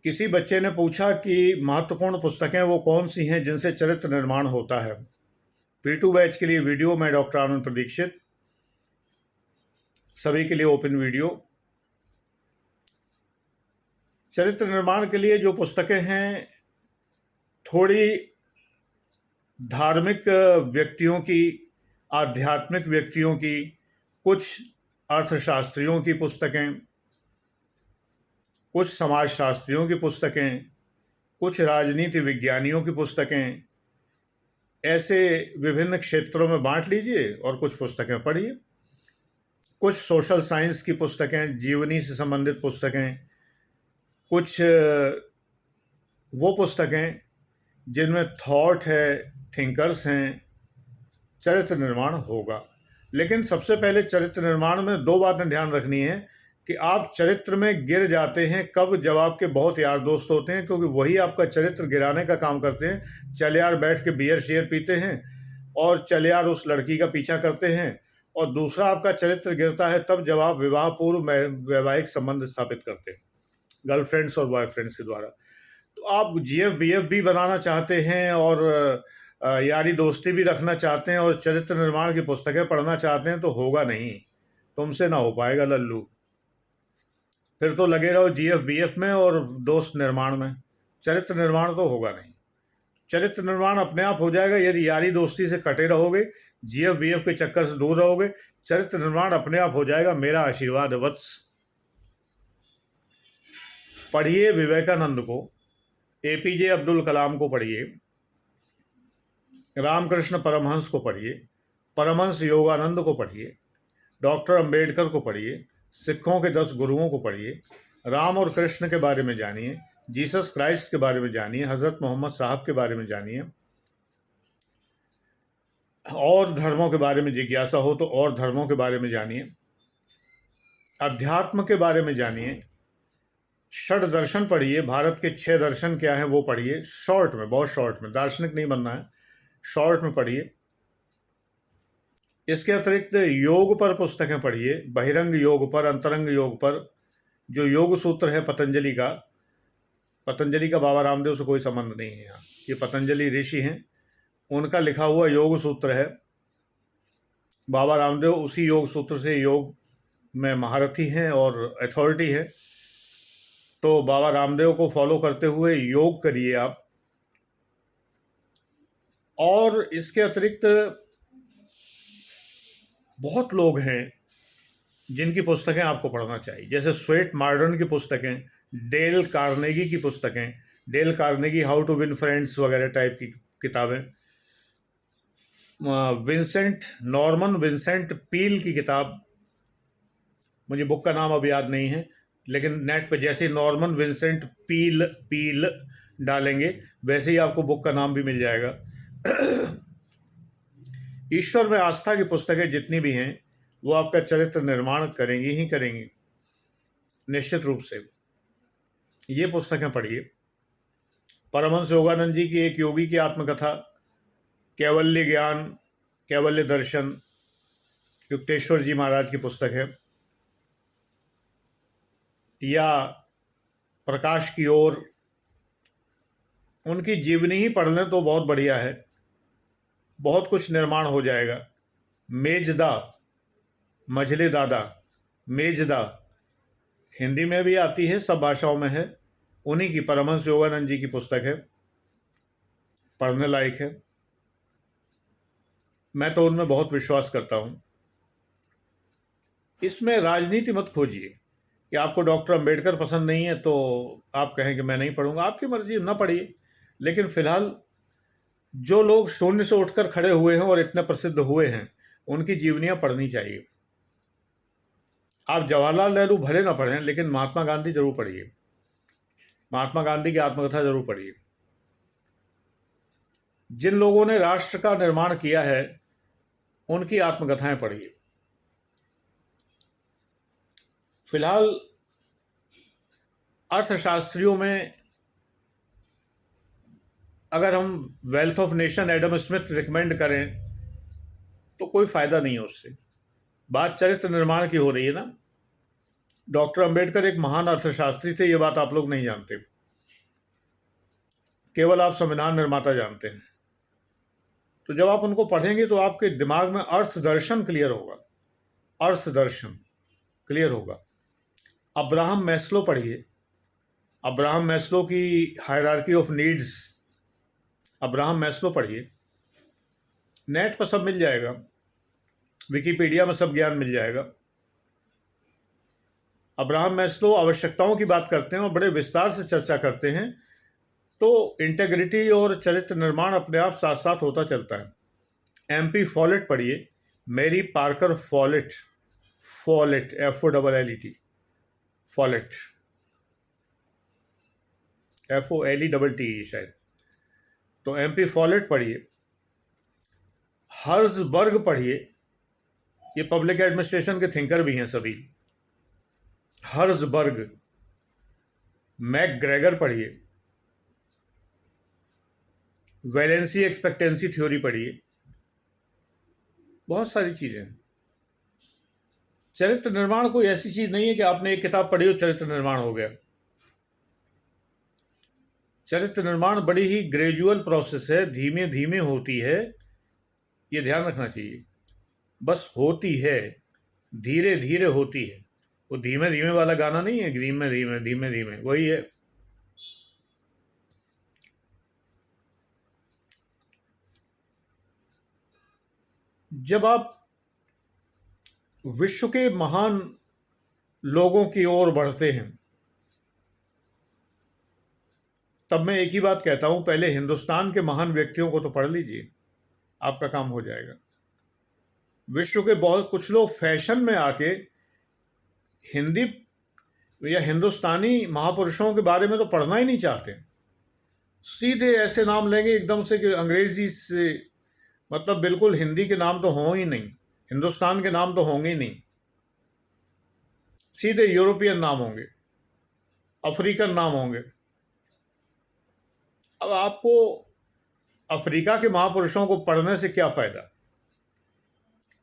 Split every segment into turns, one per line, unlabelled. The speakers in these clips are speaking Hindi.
किसी बच्चे ने पूछा कि महत्वपूर्ण पुस्तकें वो कौन सी हैं जिनसे चरित्र निर्माण होता है। P2 बैच के लिए वीडियो, मैं डॉक्टर आनंद प्रदीक्षित, सभी के लिए ओपन वीडियो। चरित्र निर्माण के लिए जो पुस्तकें हैं, थोड़ी धार्मिक व्यक्तियों की, आध्यात्मिक व्यक्तियों की, कुछ अर्थशास्त्रियों की पुस्तकें, कुछ समाजशास्त्रियों की पुस्तकें, कुछ राजनीति विज्ञानियों की पुस्तकें, ऐसे विभिन्न क्षेत्रों में बांट लीजिए और कुछ पुस्तकें पढ़िए। कुछ सोशल साइंस की पुस्तकें, जीवनी से संबंधित पुस्तकें, कुछ वो पुस्तकें जिनमें थॉट है, थिंकर्स हैं, चरित्र निर्माण होगा। लेकिन सबसे पहले चरित्र निर्माण में दो बातें ध्यान रखनी है कि आप चरित्र में गिर जाते हैं कब, जब आपके बहुत यार दोस्त होते हैं, क्योंकि वही आपका चरित्र गिराने का काम करते हैं। चल यार बैठ के बियर शेयर पीते हैं और चल यार उस लड़की का पीछा करते हैं। और दूसरा आपका चरित्र गिरता है तब जब आप विवाह पूर्व वैवाहिक संबंध स्थापित करते हैं गर्लफ्रेंड्स और बॉयफ्रेंड्स के द्वारा। तो आप जीएफ बीएफ भी बनाना चाहते हैं और यारी दोस्ती भी रखना चाहते हैं और चरित्र निर्माण की पुस्तकें पढ़ना चाहते हैं, तो होगा नहीं, तुमसे ना हो पाएगा लल्लू। फिर तो लगे रहो जीएफ बीएफ में और दोस्त निर्माण में, चरित्र निर्माण तो होगा नहीं। चरित्र निर्माण अपने आप हो जाएगा यदि यारी दोस्ती से कटे रहोगे, जीएफ बीएफ के चक्कर से दूर रहोगे। चरित्र निर्माण अपने आप हो जाएगा, मेरा आशीर्वाद है वत्स। पढ़िए विवेकानंद को, एपीजे अब्दुल कलाम को पढ़िए, रामकृष्ण परमहंस को पढ़िए, परमहंस योगानंद को पढ़िए, डॉक्टर अंबेडकर को पढ़िए, सिखों के 10 गुरुओं को पढ़िए, राम और कृष्ण के बारे में जानिए, जीसस क्राइस्ट के बारे में जानिए, हज़रत मोहम्मद साहब के बारे में जानिए। और धर्मों के बारे में जिज्ञासा हो तो और धर्मों के बारे में जानिए, अध्यात्म के बारे में जानिए, षड दर्शन पढ़िए, भारत के 6 दर्शन क्या हैं वो पढ़िए, शॉर्ट में, बहुत शॉर्ट में, दार्शनिक नहीं बनना है, शॉर्ट में पढ़िए। इसके अतिरिक्त योग पर पुस्तकें पढ़िए, बहिरंग योग पर, अंतरंग योग पर, जो योग सूत्र है पतंजलि का बाबा रामदेव से कोई संबंध नहीं है यहाँ, ये पतंजलि ऋषि हैं, उनका लिखा हुआ योग सूत्र है। बाबा रामदेव उसी योग सूत्र से योग में महारथी हैं और अथॉरिटी है, तो बाबा रामदेव को फॉलो करते हुए योग करिए आप। और इसके अतिरिक्त बहुत लोग हैं जिनकी पुस्तकें आपको पढ़ना चाहिए, जैसे स्वेट मॉर्डन की पुस्तकें, डेल कार्नेगी की पुस्तकें, Dale Carnegie how to win friends वगैरह टाइप की किताबें, नॉर्मन विंसेंट पील की किताब, मुझे बुक का नाम अब याद नहीं है, लेकिन नेट पे जैसे नॉर्मन विंसेंट पील डालेंगे वैसे ही आपको बुक का नाम भी मिल जाएगा। ईश्वर में आस्था की पुस्तकें जितनी भी हैं वो आपका चरित्र निर्माण करेंगी ही करेंगी, निश्चित रूप से। ये पुस्तकें पढ़िए। परमहंस योगानंद जी की एक योगी की आत्मकथा, कैवल्य ज्ञान, कैवल्य दर्शन, युक्तेश्वर जी महाराज की पुस्तक है, या प्रकाश की ओर, उनकी जीवनी ही पढ़ लें तो बहुत बढ़िया है, बहुत कुछ निर्माण हो जाएगा। मेजदा, मझले दादा, मेजदा हिंदी में भी आती है, सब भाषाओं में है, उन्हीं की परमहंस योगानंद जी की पुस्तक है, पढ़ने लायक है। मैं तो उनमें बहुत विश्वास करता हूँ। इसमें राजनीति मत खोजिए कि आपको डॉक्टर अंबेडकर पसंद नहीं है तो आप कहें कि मैं नहीं पढ़ूंगा, आपकी मर्जी, ना पढ़िए। लेकिन फिलहाल जो लोग शून्य से उठकर खड़े हुए हैं और इतने प्रसिद्ध हुए हैं, उनकी जीवनियां पढ़नी चाहिए। आप जवाहरलाल नेहरू भले ना पढ़ें, लेकिन महात्मा गांधी जरूर पढ़िए, महात्मा गांधी की आत्मकथा जरूर पढ़िए। जिन लोगों ने राष्ट्र का निर्माण किया है उनकी आत्मकथाएं पढ़िए। फिलहाल अर्थशास्त्रियों में अगर हम wealth of nation Adam Smith recommend करें तो कोई फायदा नहीं है उससे। बात चरित्र निर्माण की हो रही है ना। डॉक्टर अंबेडकर एक महान अर्थशास्त्री थे, ये बात आप लोग नहीं जानते। केवल आप संविधान निर्माता जानते हैं। तो जब आप उनको पढ़ेंगे तो आपके दिमाग में अर्थ दर्शन क्लियर होगा, अर्थ दर्शन क्लियर होगा। अब्राहम मैस्लो पढ़िए, अब्राहम मैस्लो की hierarchy of needs, Abraham Maslow पढ़िए, नेट पर सब मिल जाएगा, विकिपीडिया में सब ज्ञान मिल जाएगा। अब्राहम मैस्लो आवश्यकताओं की बात करते हैं और बड़े विस्तार से चर्चा करते हैं। तो इंटेग्रिटी और चरित्र निर्माण अपने आप साथ साथ होता चलता है। MP फॉलेट पढ़िए, Mary Parker Follett, Follett FOLLET, Follett FOLLETT शायद। तो MP फॉलेट पढ़िए, हर्ज़बर्ग पढ़िए, ये पब्लिक एडमिनिस्ट्रेशन के थिंकर भी हैं सभी। हर्ज़बर्ग, मैकग्रेगर पढ़िए, वैलेंसी एक्सपेक्टेंसी थ्योरी पढ़िए, बहुत सारी चीज़ें हैं। चरित्र निर्माण कोई ऐसी चीज़ नहीं है कि आपने एक किताब पढ़ी और चरित्र निर्माण हो गया। चरित्र निर्माण बड़ी ही ग्रेजुअल प्रोसेस है, धीमे धीमे होती है, ये ध्यान रखना चाहिए। बस होती है, धीरे धीरे होती है। वो धीमे धीमे वाला गाना नहीं है, धीमे धीमे धीमे धीमे, वही है। जब आप विश्व के महान लोगों की ओर बढ़ते हैं तब मैं एक ही बात कहता हूं, पहले हिंदुस्तान के महान व्यक्तियों को तो पढ़ लीजिए, आपका काम हो जाएगा। विश्व के बहुत कुछ लोग फैशन में आके हिंदी या हिंदुस्तानी महापुरुषों के बारे में तो पढ़ना ही नहीं चाहते, सीधे ऐसे नाम लेंगे एकदम से कि अंग्रेजी से मतलब बिल्कुल हिंदी के नाम तो हों ही नहीं, हिंदुस्तान के नाम तो होंगे ही नहीं, सीधे यूरोपियन नाम होंगे, अफ्रीकन नाम होंगे। अब आपको अफ्रीका के महापुरुषों को पढ़ने से क्या फ़ायदा?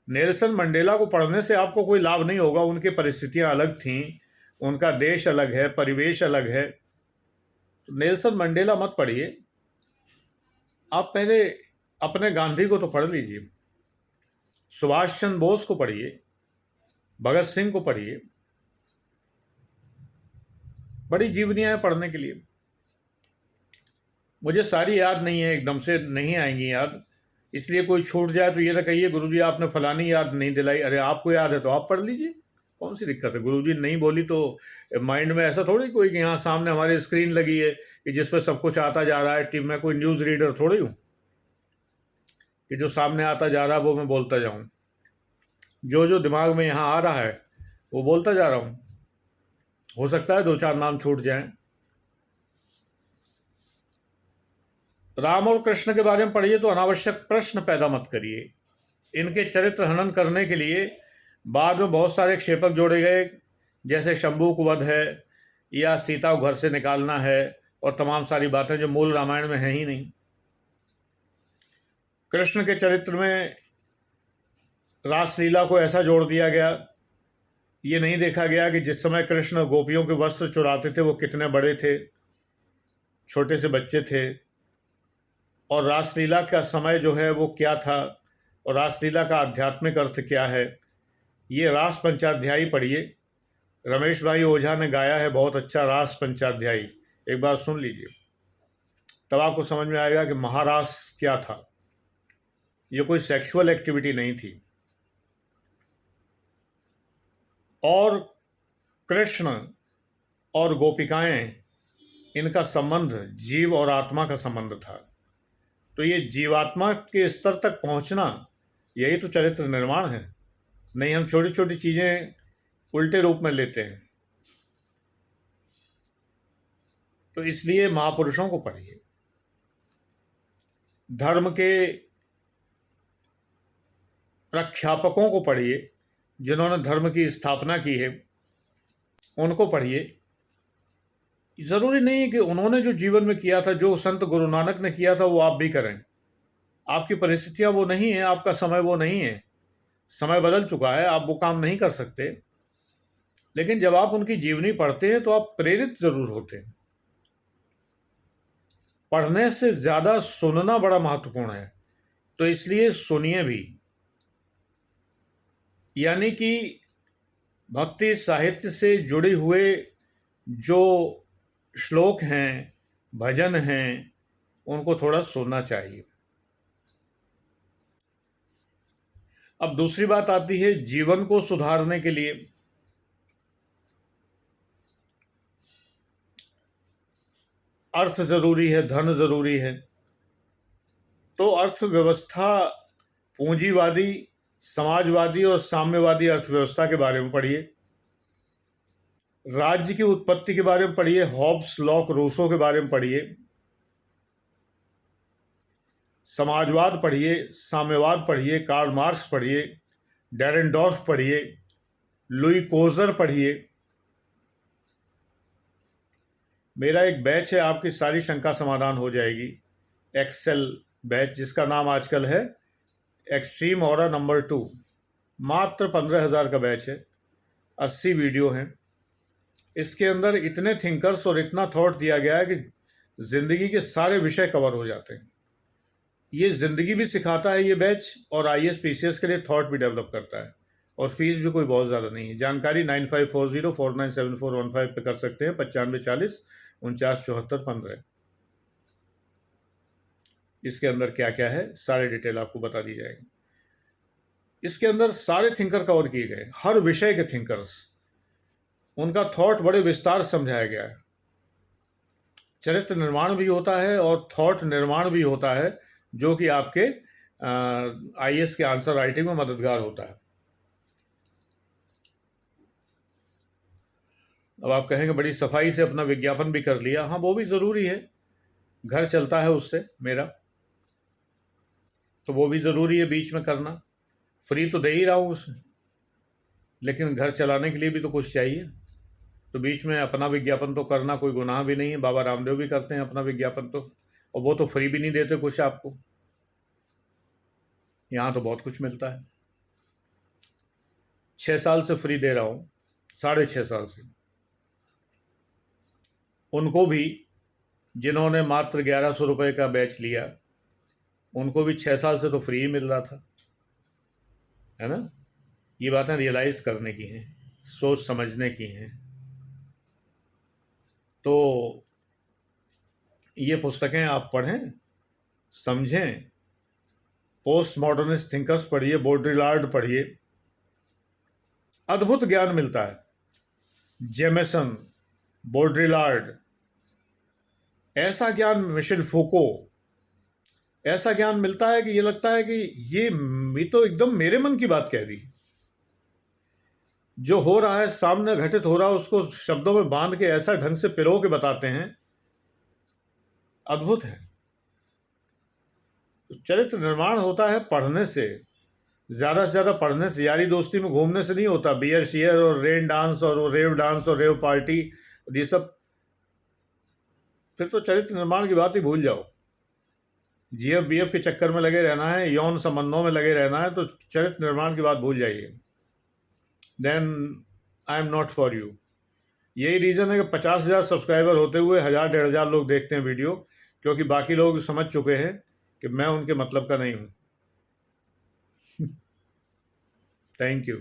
नेल्सन मंडेला को पढ़ने से आपको कोई लाभ नहीं होगा, उनकी परिस्थितियां अलग थीं, उनका देश अलग है, परिवेश अलग है। तो नेल्सन मंडेला मत पढ़िए, आप पहले अपने गांधी को तो पढ़ लीजिए, सुभाष चंद्र बोस को पढ़िए, भगत सिंह को पढ़िए, बड़ी जीवनियां हैं पढ़ने के लिए। मुझे सारी याद नहीं है, एकदम से नहीं आएंगी याद, इसलिए कोई छूट जाए तो ये ना कहिए गुरुजी आपने फलानी याद नहीं दिलाई। अरे आपको याद है तो आप पढ़ लीजिए, कौन सी दिक्कत है? गुरुजी नहीं बोली तो माइंड में ऐसा थोड़ी कोई कि यहाँ सामने हमारी स्क्रीन लगी है कि जिस पर सब कुछ आता जा रहा है, टीम में कोई न्यूज़ रीडर थोड़ी हूँ कि जो सामने आता जा रहा है वो मैं बोलता जाऊँ। जो जो दिमाग में यहाँ आ रहा है वो बोलता जा रहा हूँ, हो सकता है दो चार नाम छूट जाएं। राम और कृष्ण के बारे में पढ़िए तो अनावश्यक प्रश्न पैदा मत करिए। इनके चरित्र हनन करने के लिए बाद में बहुत सारे क्षेपक जोड़े गए, जैसे शंभू वध है या सीता को घर से निकालना है और तमाम सारी बातें जो मूल रामायण में हैं ही नहीं। कृष्ण के चरित्र में रासलीला को ऐसा जोड़ दिया गया, ये नहीं देखा गया कि जिस समय कृष्ण गोपियों के वस्त्र चुराते थे वो कितने बड़े थे, छोटे से बच्चे थे, और रासलीला का समय जो है वो क्या था, और रासलीला का आध्यात्मिक अर्थ क्या है। ये रास पंचाध्यायी पढ़िए, रमेश भाई ओझा ने गाया है बहुत अच्छा रास पंचाध्यायी, एक बार सुन लीजिए, तब आपको समझ में आएगा कि महारास क्या था। ये कोई सेक्सुअल एक्टिविटी नहीं थी। और कृष्ण और गोपिकाएं, इनका संबंध जीव और आत्मा का संबंध था। तो ये जीवात्मा के स्तर तक पहुंचना, यही तो चरित्र निर्माण है। नहीं, हम छोटी छोटी चीज़ें उल्टे रूप में लेते हैं। तो इसलिए महापुरुषों को पढ़िए, धर्म के प्रख्यापकों को पढ़िए, जिन्होंने धर्म की स्थापना की है उनको पढ़िए। ज़रूरी नहीं है कि उन्होंने जो जीवन में किया था, जो संत गुरु नानक ने किया था, वो आप भी करें। आपकी परिस्थितियां वो नहीं है, आपका समय वो नहीं है, समय बदल चुका है, आप वो काम नहीं कर सकते। लेकिन जब आप उनकी जीवनी पढ़ते हैं तो आप प्रेरित ज़रूर होते हैं। पढ़ने से ज़्यादा सुनना बड़ा महत्वपूर्ण है, तो इसलिए सुनिए भी। यानी कि भक्ति साहित्य से जुड़े हुए जो श्लोक हैं, भजन हैं, उनको थोड़ा सुनना चाहिए। अब दूसरी बात आती है जीवन को सुधारने के लिए। अर्थ जरूरी है, धन जरूरी है, तो अर्थव्यवस्था पूंजीवादी, समाजवादी और साम्यवादी अर्थव्यवस्था के बारे में पढ़िए। राज्य की उत्पत्ति के बारे में पढ़िए, हॉब्स, लॉक, रूसो के बारे में पढ़िए। समाजवाद पढ़िए, साम्यवाद पढ़िए, कार्ल मार्क्स पढ़िए, डेरेनडॉर्फ पढ़िए, लुई कोजर पढ़िए। मेरा एक बैच है, आपकी सारी शंका समाधान हो जाएगी। एक्सेल बैच, जिसका नाम आजकल है एक्सट्रीम ऑरा नंबर 2। मात्र 15,000 का बैच है, 80 वीडियो हैं। इसके अंदर इतने थिंकर्स और इतना थॉट दिया गया है कि ज़िंदगी के सारे विषय कवर हो जाते हैं। ये ज़िंदगी भी सिखाता है ये बैच, और IAS PCS के लिए थॉट भी डेवलप करता है। और फीस भी कोई बहुत ज़्यादा नहीं है। जानकारी 9540497415 पे कर सकते हैं, 9540497415। इसके अंदर क्या क्या है सारे डिटेल आपको बता दी जाएगी। इसके अंदर सारे थिंकर कवर किए गए, हर विषय के थिंकर्स, उनका थॉट बड़े विस्तार से समझाया गया है। चरित्र निर्माण भी होता है और थॉट निर्माण भी होता है, जो कि आपके IAS के आंसर राइटिंग में मददगार होता है। अब आप कहेंगे बड़ी सफाई से अपना विज्ञापन भी कर लिया। हाँ, वो भी ज़रूरी है, घर चलता है उससे मेरा, तो वो भी ज़रूरी है बीच में करना। फ्री तो दे ही रहा हूँ उसमें, लेकिन घर चलाने के लिए भी तो कुछ चाहिए, तो बीच में अपना विज्ञापन तो करना कोई गुनाह भी नहीं है। बाबा रामदेव भी करते हैं अपना विज्ञापन तो, और वो तो फ्री भी नहीं देते कुछ आपको। यहाँ तो बहुत कुछ मिलता है। 6 साल से फ्री दे रहा हूँ, 6.5 साल से। उनको भी जिन्होंने मात्र 1100 रुपये का बैच लिया, उनको भी 6 साल से तो फ्री ही मिल रहा था, है ना। ये बातें रियलाइज़ करने की हैं, सोच समझने की हैं। तो ये पुस्तकें आप पढ़ें, समझें। पोस्ट मॉडर्निस्ट थिंकर्स पढ़िए, बॉड्रिलार्ड पढ़िए, अद्भुत ज्ञान मिलता है। जेमेसन, बॉड्रिलार्ड, ऐसा ज्ञान, मिशेल फूको, ऐसा ज्ञान मिलता है कि ये लगता है कि ये तो एकदम मेरे मन की बात कह दी। जो हो रहा है सामने, घटित हो रहा है, उसको शब्दों में बांध के ऐसा ढंग से पिरो के बताते हैं, अद्भुत है। तो चरित्र निर्माण होता है पढ़ने से, ज़्यादा से ज़्यादा पढ़ने से, यारी दोस्ती में घूमने से नहीं होता। बियर शेयर और रेन डांस और रेव डांस और रेव पार्टी, ये सब, फिर तो चरित्र निर्माण की बात ही भूल जाओ। GF BF के चक्कर में लगे रहना है, यौन संबंधों में लगे रहना है, तो चरित्र निर्माण की बात भूल जाइए। Then I am not for you. यही रीज़न है कि 50,000 सब्सक्राइबर होते हुए 1,000-1,500 लोग देखते हैं वीडियो, क्योंकि बाकी लोग समझ चुके हैं कि मैं उनके मतलब का नहीं हूँ। Thank you.